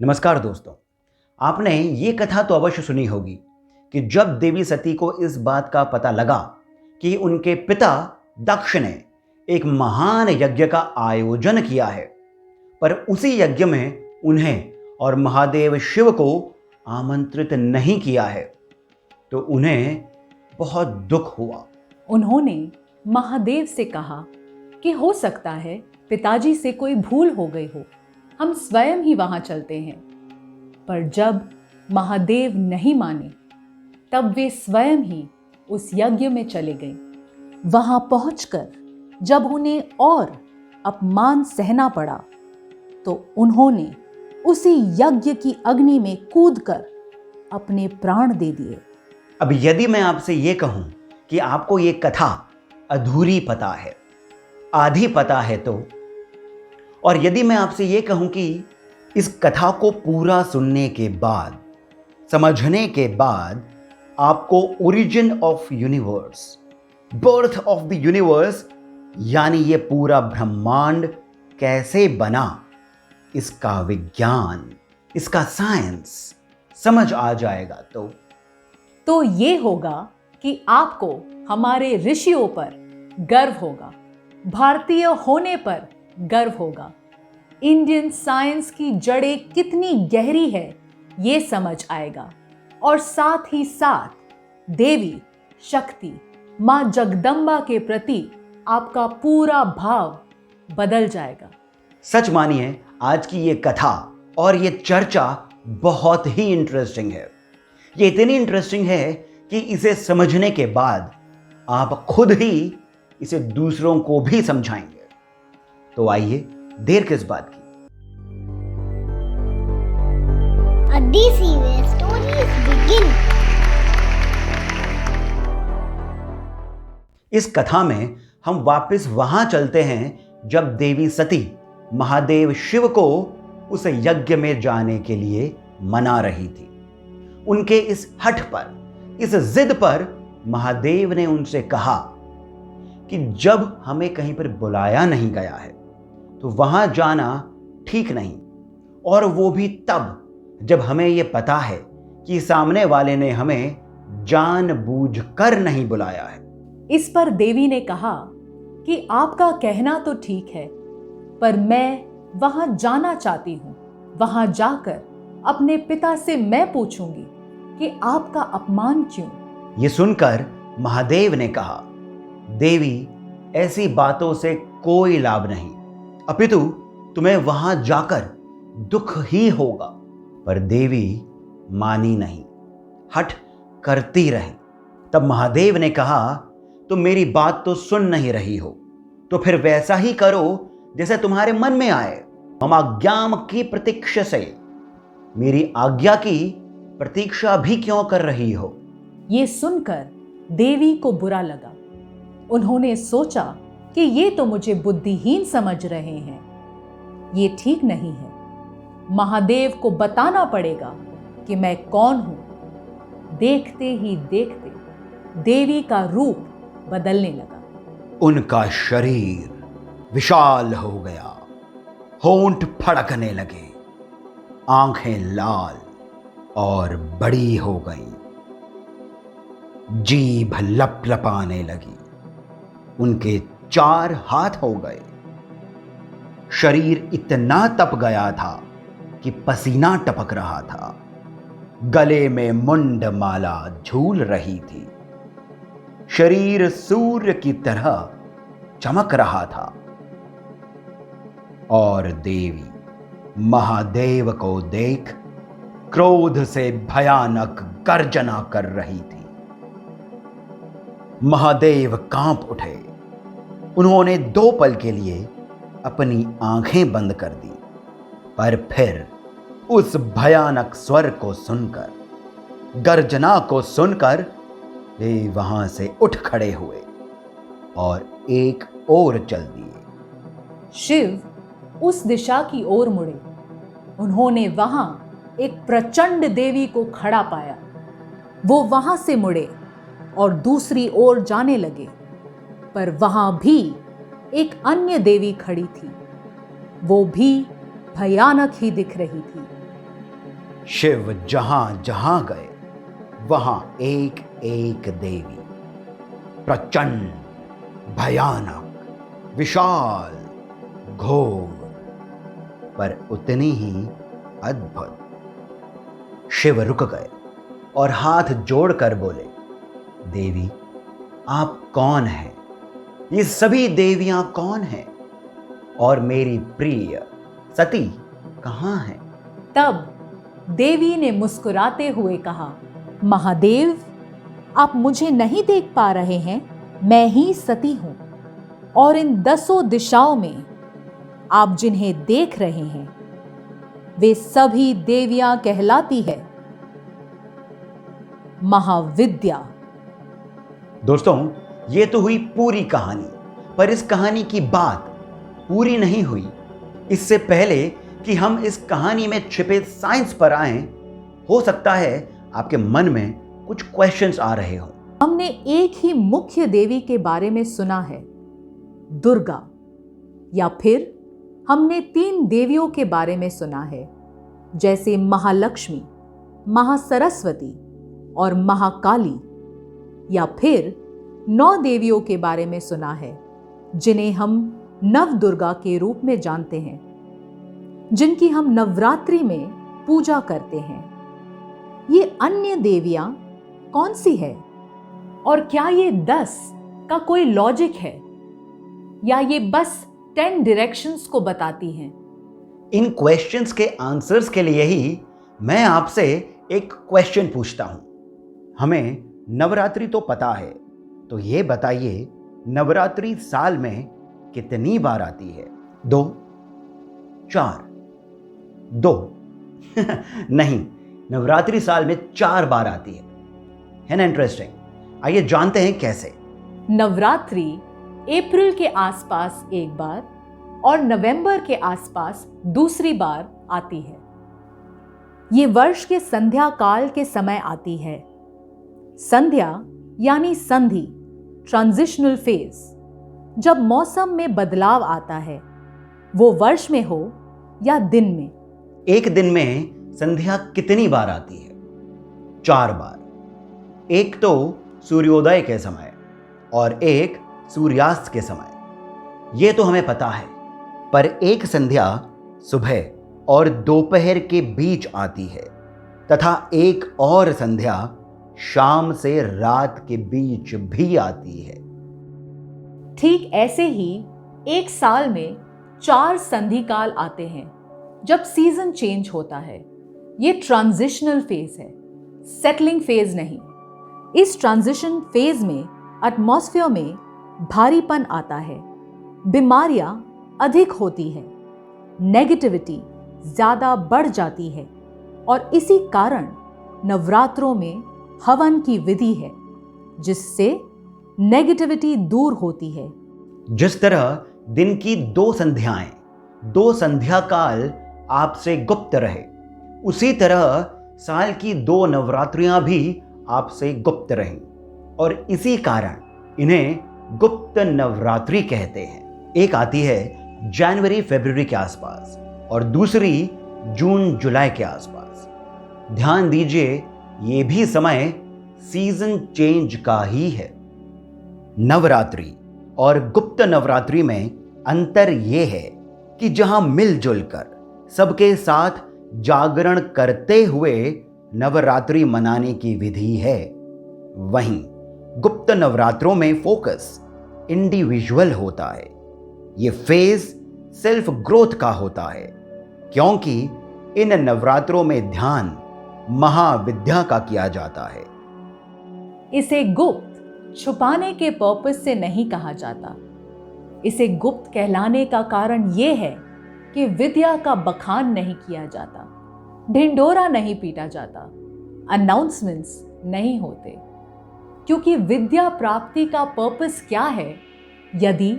नमस्कार दोस्तों। आपने ये कथा तो अवश्य सुनी होगी कि जब देवी सती को इस बात का पता लगा कि उनके पिता दक्ष ने एक महान यज्ञ का आयोजन किया है, पर उसी यज्ञ में उन्हें और महादेव शिव को आमंत्रित नहीं किया है, तो उन्हें बहुत दुख हुआ। उन्होंने महादेव से कहा कि हो सकता है पिताजी से कोई भूल हो गई हो, हम स्वयं ही वहां चलते हैं। पर जब महादेव नहीं माने, तब वे स्वयं ही उस यज्ञ में चले गए। वहां पहुंचकर जब उन्हें और अपमान सहना पड़ा, तो उन्होंने उसी यज्ञ की अग्नि में कूदकर अपने प्राण दे दिए। अब यदि मैं आपसे ये कहूं कि आपको ये कथा अधूरी पता है, आधी पता है तो, और यदि मैं आपसे ये कहूं कि इस कथा को पूरा सुनने के बाद, समझने के बाद आपको origin of universe, birth of the universe, यानी ये पूरा ब्रह्मांड कैसे बना, इसका विज्ञान, इसका साइंस समझ आ जाएगा तो ये होगा कि आपको हमारे ऋषियों पर गर्व होगा, भारतीय होने पर गर्व होगा, इंडियन साइंस की जड़ें कितनी गहरी है ये समझ आएगा, और साथ ही साथ देवी शक्ति मां जगदम्बा के प्रति आपका पूरा भाव बदल जाएगा। सच मानिए, आज की ये कथा और ये चर्चा बहुत ही इंटरेस्टिंग है। ये इतनी इंटरेस्टिंग है कि इसे समझने के बाद आप खुद ही इसे दूसरों को भी समझाएंगे। तो आइए, देर किस बात की। इस कथा में हम वापस वहां चलते हैं जब देवी सती महादेव शिव को उस यज्ञ में जाने के लिए मना रही थी। उनके इस हठ पर, इस जिद पर महादेव ने उनसे कहा कि जब हमें कहीं पर बुलाया नहीं गया है तो वहां जाना ठीक नहीं, और वो भी तब जब हमें यह पता है कि सामने वाले ने हमें जानबूझकर नहीं बुलाया है। इस पर देवी ने कहा कि आपका कहना तो ठीक है, पर मैं वहां जाना चाहती हूं। वहां जाकर अपने पिता से मैं पूछूंगी कि आपका अपमान क्यों। ये सुनकर महादेव ने कहा, देवी, ऐसी बातों से कोई लाभ नहीं, अपितु तुम्हें वहां जाकर दुख ही होगा। पर देवी मानी नहीं, हठ करती रही। तब महादेव ने कहा, तुम मेरी बात तो सुन नहीं रही हो, तो फिर वैसा ही करो जैसे तुम्हारे मन में आए। हम आज्ञा की प्रतीक्षा से, मेरी आज्ञा की प्रतीक्षा भी क्यों कर रही हो। ये सुनकर देवी को बुरा लगा। उन्होंने सोचा कि ये तो मुझे बुद्धिहीन समझ रहे हैं, ये ठीक नहीं है। महादेव को बताना पड़ेगा कि मैं कौन हूं। देखते ही देखते देवी का रूप बदलने लगा। उनका शरीर विशाल हो गया, होंठ फड़कने लगे, आंखें लाल और बड़ी हो गईं, जीभ लपलपाने लगी, उनके 4 हाथ हो गए। शरीर इतना तप गया था कि पसीना टपक रहा था। गले में मुंड माला झूल रही थी। शरीर सूर्य की तरह चमक रहा था, और देवी महादेव को देख क्रोध से भयानक गर्जना कर रही थी। महादेव कांप उठे। उन्होंने 2 पल के लिए अपनी आंखें बंद कर दी, पर फिर उस भयानक स्वर को सुनकर, गर्जना को सुनकर, वे वहां से उठ खड़े हुए और एक ओर चल दिए। शिव उस दिशा की ओर मुड़े। उन्होंने वहां एक प्रचंड देवी को खड़ा पाया। वो वहां से मुड़े और दूसरी ओर जाने लगे, पर वहां भी एक अन्य देवी खड़ी थी। वो भी भयानक ही दिख रही थी। शिव जहां जहां गए वहां एक एक देवी, प्रचंड, भयानक, विशाल, घोर, पर उतनी ही अद्भुत। शिव रुक गए और हाथ जोड़कर बोले, देवी आप कौन हैं? ये सभी देवियां कौन हैं? और मेरी प्रिय सती कहां है? तब देवी ने मुस्कुराते हुए कहा, महादेव, आप मुझे नहीं देख पा रहे हैं, मैं ही सती हूं, और इन 10 दिशाओं में आप जिन्हें देख रहे हैं वे सभी देवियां कहलाती है महाविद्या। दोस्तों, ये तो हुई पूरी कहानी, पर इस कहानी की बात पूरी नहीं हुई। इससे पहले कि हम इस कहानी में छिपे साइंस पर आएं, हो सकता है आपके मन में कुछ क्वेश्चंस आ रहे हों। हमने एक ही मुख्य देवी के बारे में सुना है, दुर्गा, या फिर हमने 3 देवियों के बारे में सुना है, जैसे महालक्ष्मी, महासरस्वती और महाकाली, या फिर 9 देवियों के बारे में सुना है जिन्हें हम नवदुर्गा के रूप में जानते हैं, जिनकी हम नवरात्रि में पूजा करते हैं। ये अन्य देवियां कौन सी है? और क्या ये 10 का कोई लॉजिक है, या ये बस 10 डायरेक्शंस को बताती हैं? इन क्वेश्चंस के आंसर्स के लिए ही मैं आपसे एक क्वेश्चन पूछता हूं। हमें नवरात्रि तो पता है, तो ये बताइए नवरात्रि साल में कितनी बार आती है? 2, 4, 2 नहीं, नवरात्रि साल में 4 बार आती है ना? इंटरेस्टिंग। आइए जानते हैं कैसे। नवरात्रि अप्रैल के आसपास एक बार और नवंबर के आसपास दूसरी बार आती है। ये वर्ष के संध्या काल के समय आती है। संध्या यानी संधि, ट्रांजिशनल फेज, जब मौसम में बदलाव आता है, वो वर्ष में हो या दिन में। एक दिन में संध्या कितनी बार आती है? 4 बार। एक तो सूर्योदय के समय और एक सूर्यास्त के समय, ये तो हमें पता है। पर एक संध्या सुबह और दोपहर के बीच आती है, तथा एक और संध्या शाम से रात के बीच भी आती है। ठीक ऐसे ही एक साल में 4 संधि काल आते हैं, जब सीजन चेंज होता है। ये ट्रांजिशनल फेज है, सेटलिंग फेज नहीं। इस ट्रांजिशन फेज में एटमॉस्फेयर में भारीपन आता है, बीमारियां अधिक होती है, नेगेटिविटी ज्यादा बढ़ जाती है, और इसी कारण नवरात्रों में हवन की विधि है, जिससे नेगेटिविटी दूर होती है। जिस तरह दिन की 2 संध्याएं, 2 संध्या काल आपसे गुप्त रहे, उसी तरह साल की 2 नवरात्रियां भी आपसे गुप्त रहें, और इसी कारण इन्हें गुप्त नवरात्रि कहते हैं। एक आती है जनवरी फरवरी के आसपास और दूसरी जून जुलाई के आसपास। ध्यान दीजिए, ये भी समय सीजन चेंज का ही है। नवरात्रि और गुप्त नवरात्रि में अंतर यह है कि जहां मिलजुल कर सबके साथ जागरण करते हुए नवरात्रि मनाने की विधि है, वहीं गुप्त नवरात्रों में फोकस इंडिविजुअल होता है। ये फेज सेल्फ ग्रोथ का होता है, क्योंकि इन नवरात्रों में ध्यान महाविद्या का किया जाता है। इसे गुप्त छुपाने के पर्पस से नहीं कहा जाता। इसे गुप्त कहलाने का कारण यह है कि विद्या का बखान नहीं किया जाता, ढिंढोरा नहीं पीटा जाता, अनाउंसमेंट्स नहीं होते। क्योंकि विद्या प्राप्ति का पर्पस क्या है यदि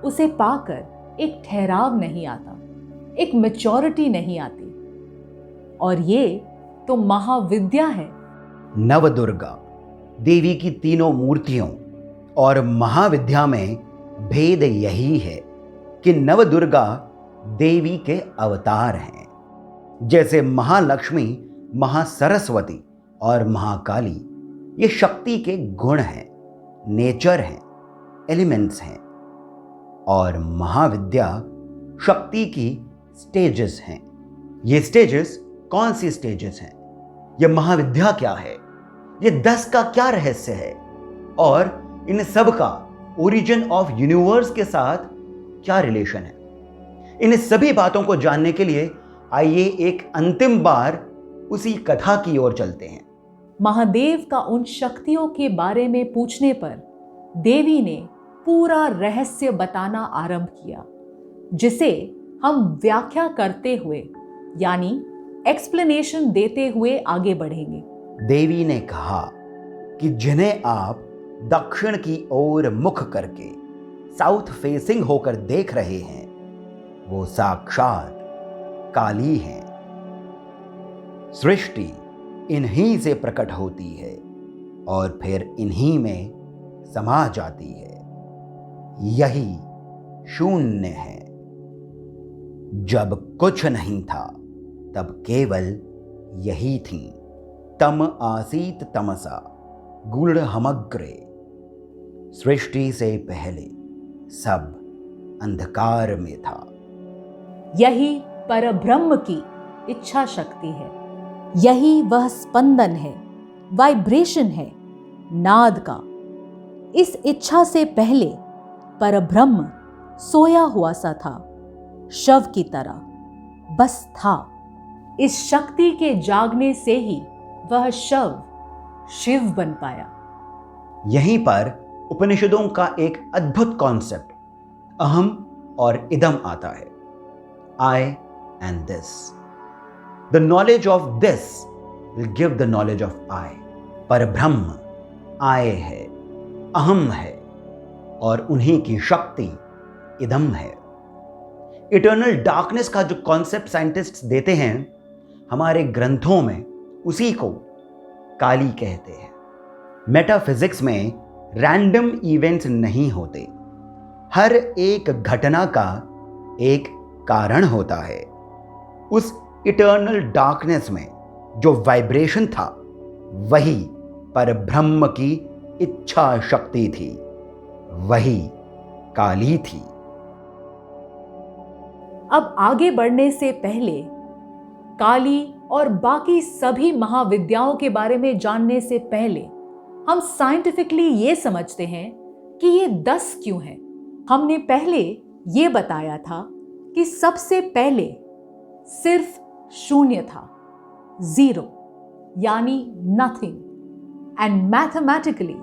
उसे पाकर एक ठहराव नहीं आता, एक मैच्योरिटी नहीं आती, और ये तो महाविद्या है। नवदुर्गा देवी की तीनों मूर्तियों और महाविद्या में भेद यही है कि नवदुर्गा देवी के अवतार हैं। जैसे महालक्ष्मी, महासरस्वती और महाकाली ये शक्ति के गुण हैं, नेचर हैं, एलिमेंट्स हैं। और महाविद्या शक्ति की स्टेजेस हैं। ये स्टेजेस कौन सी स्टेजेस हैं? ये महाविद्या क्या है? ये 10 का क्या रहस्य है? और इन सब का ओरिजिन ऑफ यूनिवर्स के साथ क्या रिलेशन है? इन सभी बातों को जानने के लिए आइए एक अंतिम बार उसी कथा की ओर चलते हैं। महादेव का उन शक्तियों के बारे में पूछने पर देवी ने पूरा रहस्य बताना आरंभ किया, जिसे हम व्याख्या करते हुए यानी एक्सप्लेनेशन देते हुए आगे बढ़ेंगे। देवी ने कहा कि जिन्हें आप दक्षिण की ओर मुख करके साउथ फेसिंग होकर देख रहे हैं, वो साक्षात काली हैं। सृष्टि इन्हीं से प्रकट होती है और फिर इन्हीं में समा जाती है। यही शून्य है। जब कुछ नहीं था तब केवल यही थी। तम आसीत तमसा गूढ़मग्रे। सृष्टि से पहले सब अंधकार में था। यही परब्रह्म की इच्छा शक्ति है। यही वह स्पंदन है, वाइब्रेशन है, नाद का। इस इच्छा से पहले परब्रह्म सोया हुआ सा था, शव की तरह, बस था। इस शक्ति के जागने से ही वह शव शिव बन पाया। यहीं पर उपनिषदों का एक अद्भुत कॉन्सेप्ट अहम और इदम आता है। I and this. The knowledge of this will give the knowledge of I. परब्रह्म I है, अहम है और उन्हीं की शक्ति इदम है। इटर्नल डार्कनेस का जो कॉन्सेप्ट साइंटिस्ट्स देते हैं, हमारे ग्रंथों में उसी को काली कहते हैं। मेटाफिजिक्स में रैंडम इवेंट्स नहीं होते। हर एक घटना का एक कारण होता है। उस इटर्नल डार्कनेस में जो वाइब्रेशन था, वही परब्रह्म की इच्छा शक्ति थी, वही काली थी। अब आगे बढ़ने से पहले काली और बाकी सभी महाविद्याओं के बारे में जानने से पहले हम साइंटिफिकली ये समझते हैं कि ये 10 क्यों हैं। हमने पहले ये बताया था कि सबसे पहले सिर्फ शून्य था, 0, यानी nothing, and mathematically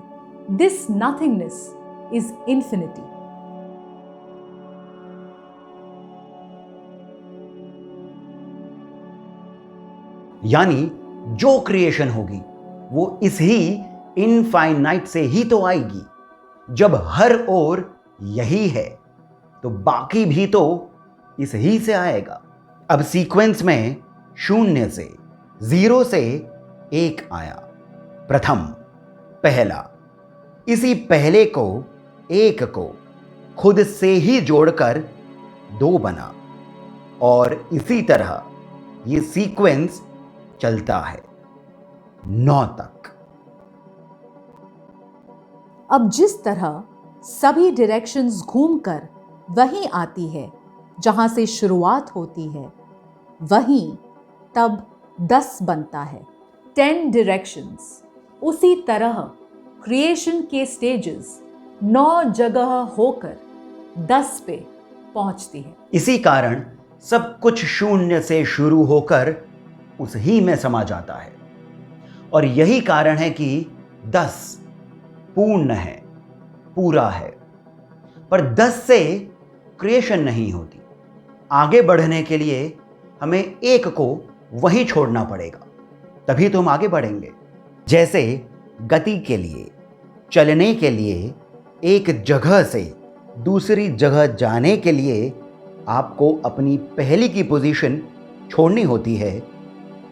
this nothingness is infinity. यानी जो क्रिएशन होगी वो इस ही इनफाइनाइट से ही तो आएगी। जब हर ओर यही है तो बाकी भी तो इस ही से आएगा। अब सीक्वेंस में 0 से 0 से 1 आया, प्रथम, पहला। इसी पहले को, एक को खुद से ही जोड़कर 2 बना और इसी तरह ये सीक्वेंस चलता है 9 तक। अब जिस तरह सभी डायरेक्शंस घूमकर वहीं आती है जहां से शुरुआत होती है, वहीं तब 10 बनता है, 10 डायरेक्शंस। उसी तरह क्रिएशन के स्टेजेस 9 जगह होकर 10 पे पहुंचती है। इसी कारण सब कुछ 0 से शुरू होकर उस ही में समा जाता है। और यही कारण है कि 10 पूर्ण है, पूरा है। पर 10 से क्रिएशन नहीं होती। आगे बढ़ने के लिए हमें 1 को वहीं छोड़ना पड़ेगा, तभी तो हम आगे बढ़ेंगे। जैसे गति के लिए, चलने के लिए, एक जगह से दूसरी जगह जाने के लिए आपको अपनी पहली की पोजीशन छोड़नी होती है,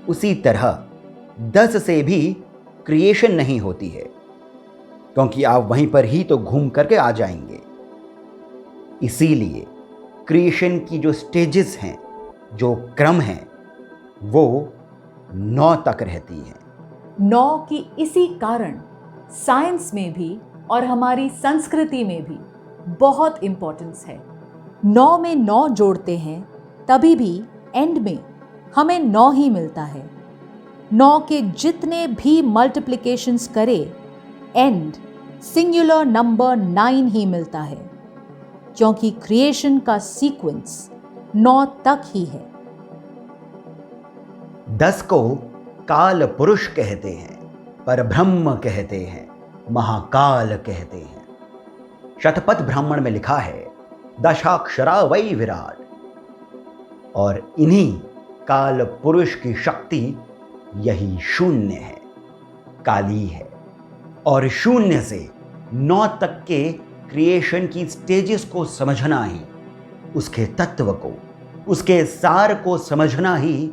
उसी तरह 10 से भी क्रिएशन नहीं होती है, क्योंकि आप वहीं पर ही तो घूम करके आ जाएंगे। इसीलिए क्रिएशन की जो स्टेजेस हैं, जो क्रम हैं, वो 9 तक रहती है। 9 की इसी कारण साइंस में भी और हमारी संस्कृति में भी बहुत इंपॉर्टेंस है। 9 में 9 जोड़ते हैं तभी भी एंड में हमें 9 ही मिलता है। 9 के जितने भी मल्टीप्लिकेशंस करे एंड सिंगुलर नंबर 9 ही मिलता है, क्योंकि क्रिएशन का सीक्वेंस 9 तक ही है। 10 को काल पुरुष कहते हैं, परब्रह्म कहते हैं, महाकाल कहते हैं। शतपथ ब्राह्मण में लिखा है दशाक्षरा वै विराट। और इन्हीं काल पुरुष की शक्ति यही शून्य है, काली है। और शून्य से 9 तक के क्रिएशन की स्टेजेस को समझना ही, उसके तत्व को, उसके सार को समझना ही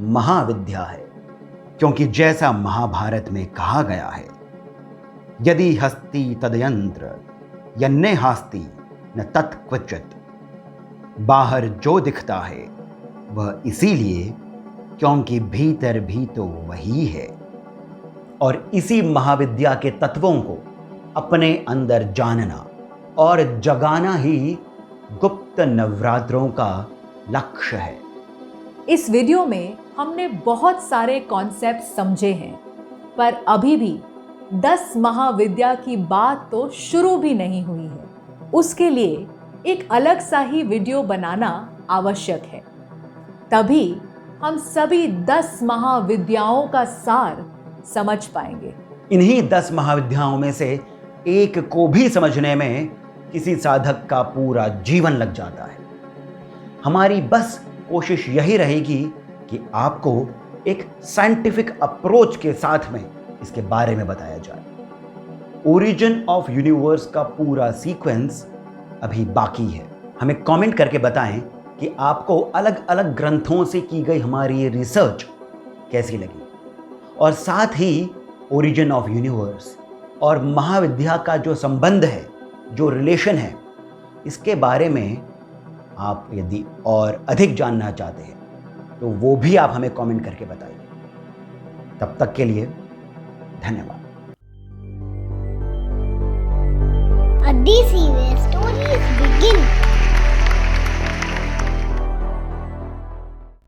महाविद्या है। क्योंकि जैसा महाभारत में कहा गया है, यदि हस्ति तदयंत्र यन्ने हास्ति न तत्क्वचित। बाहर जो दिखता है वह इसीलिए क्योंकि भीतर भी तो वही है। और इसी महाविद्या के तत्वों को अपने अंदर जानना और जगाना ही गुप्त नवरात्रों का लक्ष्य है। इस वीडियो में हमने बहुत सारे कॉन्सेप्ट समझे हैं, पर अभी भी 10 महाविद्या की बात तो शुरू भी नहीं हुई है। उसके लिए एक अलग सा ही वीडियो बनाना आवश्यक है, तभी हम सभी 10 महाविद्याओं का सार समझ पाएंगे। इन्हीं 10 महाविद्याओं में से एक को भी समझने में किसी साधक का पूरा जीवन लग जाता है। हमारी बस कोशिश यही रहेगी कि आपको एक साइंटिफिक अप्रोच के साथ में इसके बारे में बताया जाए। ओरिजिन ऑफ यूनिवर्स का पूरा सीक्वेंस अभी बाकी है। हमें कमेंट करके बताएं कि आपको अलग अलग ग्रंथों से की गई हमारी ये रिसर्च कैसी लगी, और साथ ही ओरिजिन ऑफ यूनिवर्स और महाविद्या का जो संबंध है, जो रिलेशन है, इसके बारे में आप यदि और अधिक जानना चाहते हैं तो वो भी आप हमें कमेंट करके बताइए। तब तक के लिए धन्यवाद। A DC where stories begin.